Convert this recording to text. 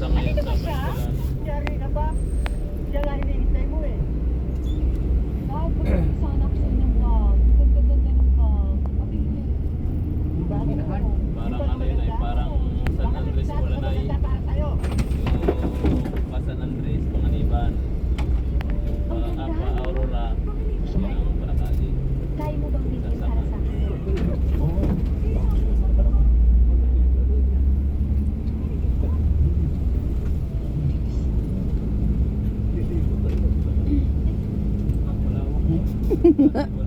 sa ngayon sa siya? Barcelona. Yari ka ba? Siya nga hinihintay mo eh. Dad, pagkakas sana ako sa inyong bag. Ganda-ganda ng bag. Pabili. Bakit naman? Parang ano yun ay parang San Andres wala na eh. Para sa'yo. Yung pa San Andres, mga Iban. Yung pa Aurora. Yun ang parakali. Kaya mo bang bilhin para sa akin? Wala ko.